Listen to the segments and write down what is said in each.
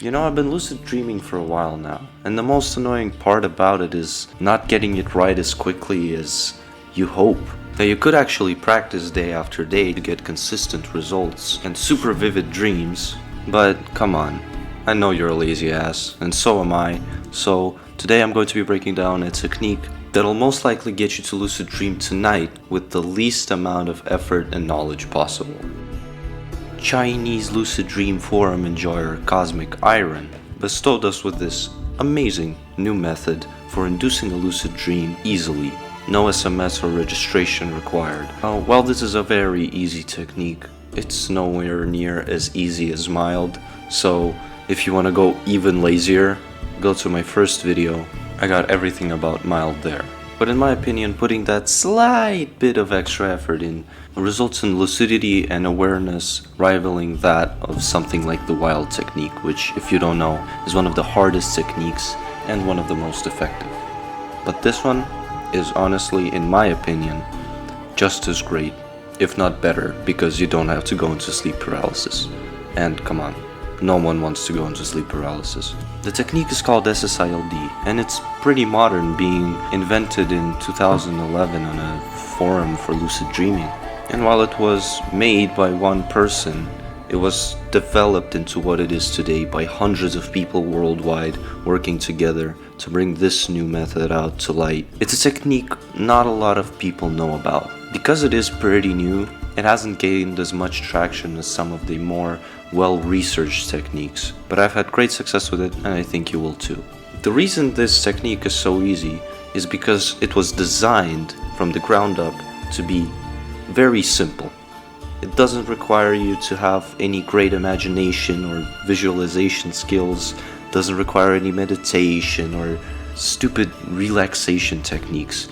You know, I've been lucid dreaming for a while now, and the most annoying part about it is not getting it right as quickly as you hope. That you could actually practice day after day to get consistent results and super vivid dreams, but come on, I know you're a lazy ass, and so am I, so today I'm going to be breaking down a technique that'll most likely get you to lucid dream tonight with the least amount of effort and knowledge possible. Chinese lucid dream forum enjoyer Cosmic Iron bestowed us with this amazing new method for inducing a lucid dream easily. No SMS or registration required. While this is a very easy technique, it's nowhere near as easy as mild, so if you want to go even lazier, go to my first video. I got everything about mild there. But in my opinion, putting that slight bit of extra effort in results in lucidity and awareness rivaling that of something like the wild technique, which, if you don't know, is one of the hardest techniques and one of the most effective. But this one is honestly, in my opinion, just as great, if not better, because you don't have to go into sleep paralysis. And come on, no one wants to go into sleep paralysis. The technique is called SSILD, and it's pretty modern, being invented in 2011 on a forum for lucid dreaming. And while it was made by one person, it was developed into what it is today by hundreds of people worldwide working together to bring this new method out to light. It's a technique not a lot of people know about. Because it is pretty new, it hasn't gained as much traction as some of the more well-researched techniques, but I've had great success with it, and I think you will too. The reason this technique is so easy is because it was designed from the ground up to be very simple. It doesn't require you to have any great imagination or visualization skills, doesn't require any meditation or stupid relaxation techniques.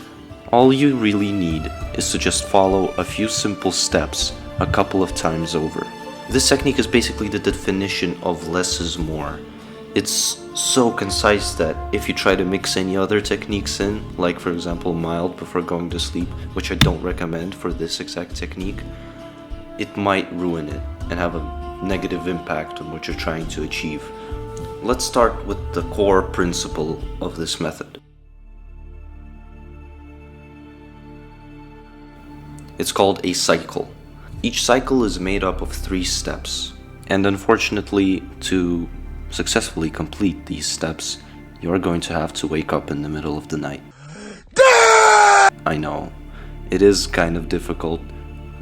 All you really need is to just follow a few simple steps a couple of times over. This technique is basically the definition of less is more. It's so concise that if you try to mix any other techniques in, like for example mild before going to sleep, which I don't recommend for this exact technique, it might ruin it and have a negative impact on what you're trying to achieve. Let's start with the core principle of this method. It's called a cycle. Each cycle is made up of 3 steps, and unfortunately, to successfully complete these steps, you're going to have to wake up in the middle of the night. I know, it is kind of difficult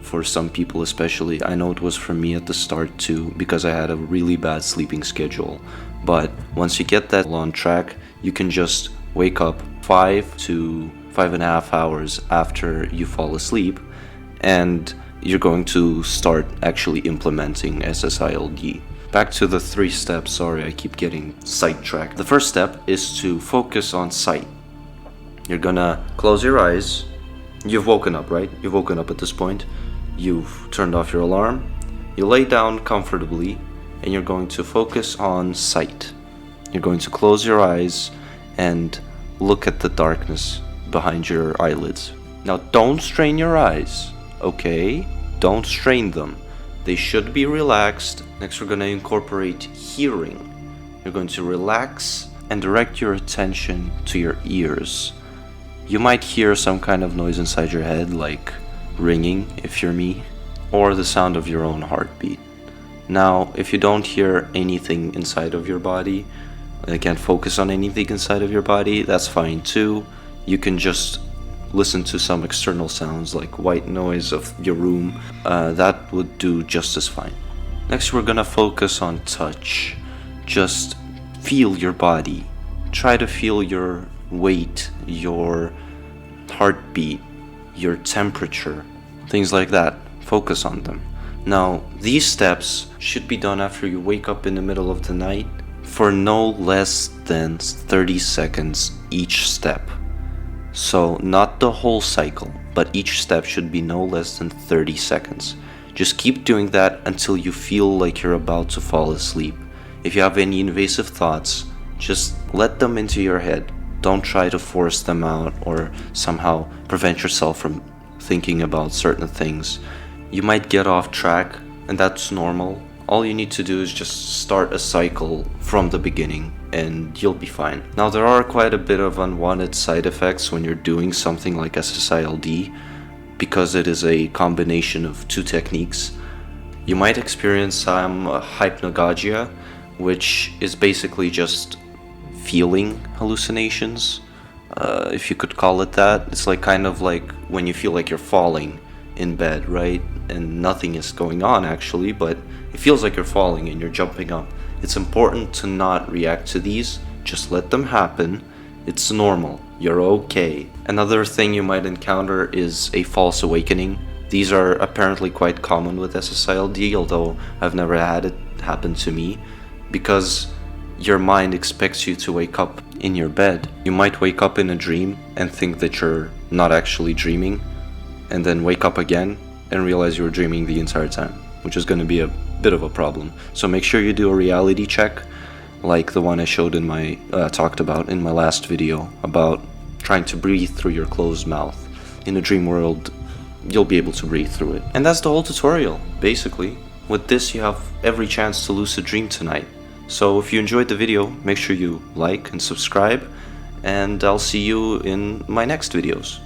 for some people especially. I know it was for me at the start too, because I had a really bad sleeping schedule. But once you get that on track, you can just wake up 5 to 5.5 hours after you fall asleep, and you're going to start actually implementing SSILD. Back to the 3 steps, sorry I keep getting sidetracked. The first step is to focus on sight. You're gonna close your eyes. You've woken up, right? You've woken up at this point. You've turned off your alarm. You lay down comfortably and you're going to focus on sight. You're going to close your eyes and look at the darkness behind your eyelids. Now don't strain your eyes, okay? Don't strain them. They should be relaxed. Next we're going to incorporate hearing. You're going to relax and direct your attention to your ears. You might hear some kind of noise inside your head, like ringing if you're me, or the sound of your own heartbeat. Now, if you don't hear anything inside of your body, and can't focus on anything inside of your body, that's fine too. You can just listen to some external sounds like white noise of your room. That would do just as fine. Next we're gonna focus on touch. Just feel your body. Try to feel your weight, your heartbeat, your temperature, things like that. Focus on them. Now, these steps should be done after you wake up in the middle of the night for no less than 30 seconds each step. So, not the whole cycle, but each step should be no less than 30 seconds. Just keep doing that until you feel like you're about to fall asleep. If you have any invasive thoughts, just let them into your head. Don't try to force them out or somehow prevent yourself from thinking about certain things. You might get off track, and that's normal. All you need to do is just start a cycle from the beginning and you'll be fine. Now, there are quite a bit of unwanted side effects when you're doing something like SSILD because it is a combination of two techniques. You might experience some hypnagogia, which is basically just feeling hallucinations, if you could call it that. It's like kind of like when you feel like you're falling in bed, right? And nothing is going on actually, but it feels like you're falling and you're jumping up. It's important to not react to these, just let them happen. It's normal, you're okay. Another thing you might encounter is a false awakening. These are apparently quite common with SSILD, although I've never had it happen to me, because your mind expects you to wake up in your bed. You might wake up in a dream and think that you're not actually dreaming, and then wake up again and realize you were dreaming the entire time, which is going to be a bit of a problem. So make sure you do a reality check, like the one I showed in my talked about in my last video about trying to breathe through your closed mouth. In a dream world, you'll be able to breathe through it. And that's the whole tutorial, basically. With this, you have every chance to lucid dream tonight. So if you enjoyed the video, make sure you like and subscribe, and I'll see you in my next videos.